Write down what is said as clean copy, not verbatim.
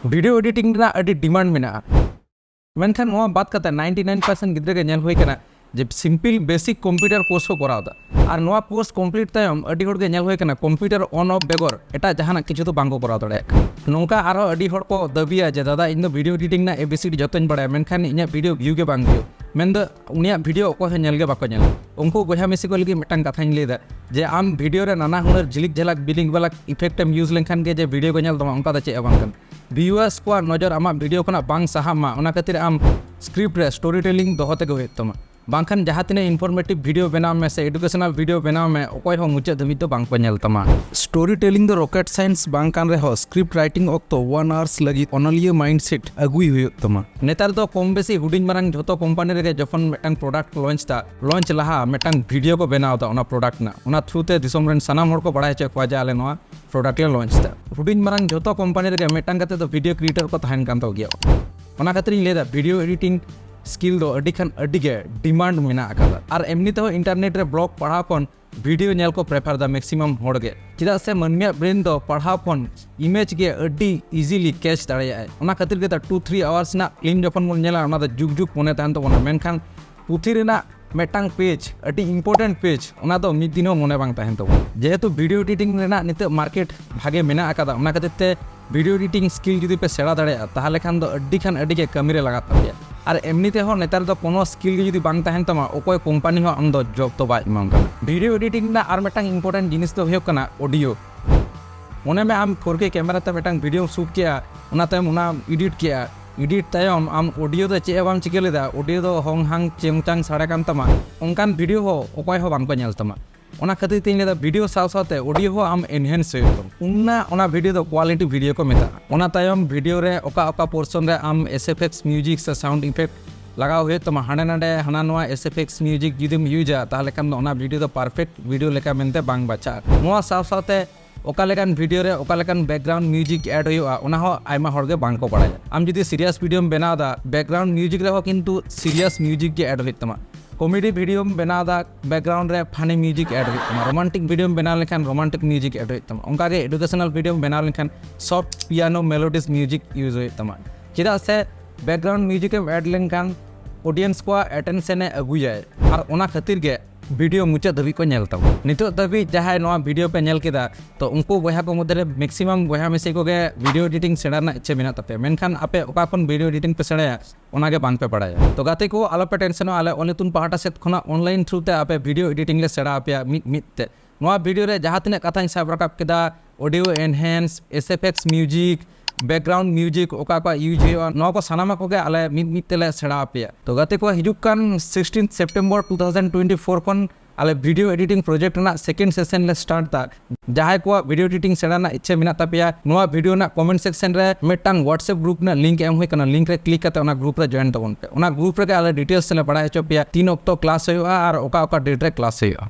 Video editing demand में मेनखान बात करते 99% गिद्रे के हुई कना जे सिंपल बेसिक कंप्यूटर कोर्स को करावदा और नवा कोर्स कंप्लीट तायम अडी होड़ के नेल हुई कना कंप्यूटर ऑन ऑफ बेगर एटा जहाना किछु तो बांगो कराव दड़े नोंका आरो अडी होड़ को दबिया जे दादा इन वीडियो एडिटिंग ना एबीसीडी जतन बड़ा मेनखान इन्या वीडियो व्यू के बांग दियो मेन द उनिया वीडियो को नेल के बाको नेल उनको गोहा मेसी को लगी मिटन कथा लेदा जे आम वीडियो रे नाना हुनर झिलिक झलक बिलिंग वाला इफेक्ट एम यूज लेनखान के जे वीडियो को नेल तमा उनका चे बांगकन व्यूअर्स को नजर आमा वीडियो खना बांग साहा मा ओना खातिर आम स्क्रिप्ट रे स्टोरी टेलिंग दोहते के तमा बांखान जहाँ तीन इनफॉर्मेटिव वीडियो बनाव में से एडुकेशनल वीडियो बनाव में अकोय हो मुचाद धमित तो बांग पनेल तमा स्टोरी टेलिंग दो रॉकेट साइंस बांकान रे हो स्क्रिप्ट राइटिंग ऑक्तो 1 आवर्स लगी ऑनलियो माइंडसेट अगुई हुई तमा नेतार तो कम बेसी हुडिंग मारंग जोतो कंपनी रे जफन मेटंग प्रोडक्ट लॉन्च लहा मेटंग वीडियो को बनाव ता ओना प्रोडक्ट ना ओना थ्रू ते दिसम रेन सनाम होड़ को बढ़ाय चे क्वा जाले नोआ प्रोडक्ट ले लॉन्च ता हुडिंग मारंग जोतो कंपनी रे मेटंग कते तो वीडियो क्रिएटर को तहन कान तो गया ओना खातिर लेदा वीडियो एडिटिंग स्किल दो अडिखान अडिगे डिमांड मेना आकादा और एमनी तो इंटरनेट रे ब्लॉग पढ़ाव कोन वीडियो नेल को प्रेफर दा मैक्सिमम होड़गे चिदा से मनमिया ब्रेन दो पढ़ाव कोन इमेज के अड्डी इजीली कैच दाड़े ओना खातिर के 2-3 आवर्स ना क्लीन जपन मन नेला ओना द जुग जुग मने तान तो ओना मेनखान पुथी रेना मेटांग पेज अड्डी इंपोर्टेंट पेज ओना तो मिद दिनो मने बांग ताहेन तो जेहेतु वीडियो एडिटिंग रेना निते मार्केट भागे मेना आकादा ओना खातिर ते वीडियो एडिटिंग स्किल जुदी पे सेड़ा दाड़े ताहले खान दो अड्डी के कमी रे लगात तापिया और एमनीते हो नेतार तो कोनो स्किल जुदी बांग ताहेन तमा ओकोय कंपनी हो आम दो जॉब तो बाय इमाम कना वीडियो एडिटिंग ना और मेटांग इंपोर्टेंट जिनिस तो होय कना ऑडियो मोने में आम 4K कैमरा ते मेटांग वीडियो शूट किया ओना तायम ओना एडिट किया एडिट तायम आम ऑडियो तो चे बाम चिके लेदा ऑडियो तो होंग हांग चेंगचांग साड़े कान तमा ओनकान वीडियो हो ओकोय हो बांग को नेल तमा ओना खातिर तीन लेदा वीडियो साव सावते ऑडियो हो आम एनहेंस होय ओना वीडियो तो क्वालिटी वीडियो को मेता ओना तायम वीडियो रे ओका ओका पोर्शन रे आम एसएफएक्स म्यूजिक से साउंड इफेक्ट लगाव हुए तमा हाने नाडे हाना नोआ एसएफएक्स म्यूजिक जुदिम यूजा ताहले खान ओना वीडियो तो परफेक्ट वीडियो लेका मेनते बांग बचा नोआ साव सावते ओका लेकान वीडियो रे ओका लेकान बैकग्राउंड म्यूजिक ऐड हुआ ओना हो आयमा हरगे बांग को पड़ाया आम जुदी सीरियस वीडियो बनाव दा बैकग्राउंड म्यूजिक रे हो किंतु सीरियस म्यूजिक के ऐड हुई तमा कॉमेडी वीडियो बनाव दा बैकग्राउंड रे फानी म्यूजिक ऐड हुई तमा रोमांटिक वीडियो बनाव लेखान रोमांटिक म्यूजिक ऐड हुई तमा उनका के एडुकेशनल वीडियो बनाव लेखान soft piano melodies music use हुई तमा चिदा से बैकग्राउंड म्यूजिक ऐड लेखान ऑडियंस को अटेंशन अगुया और ओना खातिर के वीडियो मुचाद धबी को नेल तब नितो धबी जहां नोआ वीडियो पे नेल केदा तो उनको बहा को मध्य मैक्सिमम बहा में से को गे वीडियो एडिटिंग सेड़ा ना इच्छा मेना तपे मेनखान आपे ओका कोन वीडियो एडिटिंग पे सेड़ा ओना गे बांग पे पड़ाया तो गाते को आलो पे टेंशन आले ओलितुन पहाटा सेट खना ऑनलाइन थ्रू ते आपे वीडियो एडिटिंग ले सेड़ा आपे मित ते नोआ वीडियो रे जहां तिने कथा हिसाब रकाब केदा audio enhance SFX music background music ओका को यूज हुआ नोआ को सानामा को गे आले मित तेले सेड़ा आपे तो गाते को हिजुक कान 16 सितंबर 2024 कोन आले वीडियो एडिटिंग प्रोजेक्ट ना सेकंड सेशन ले स्टार्ट ता जहां को वीडियो एडिटिंग सेड़ा ना इच्छा मेना तापिया नोआ वीडियो ना कमेंट सेक्शन रे मेटांग व्हाट्सएप ग्रुप ना लिंक एम हुई कना लिंक रे क्लिक करते ओना ग्रुप रे जॉइन तबन पे ओना ग्रुप रे आले डिटेल्स ले पढ़ाय चोपिया 3 अक्टो क्लास हुआ और ओका ओका डेट रे क्लास हुआ।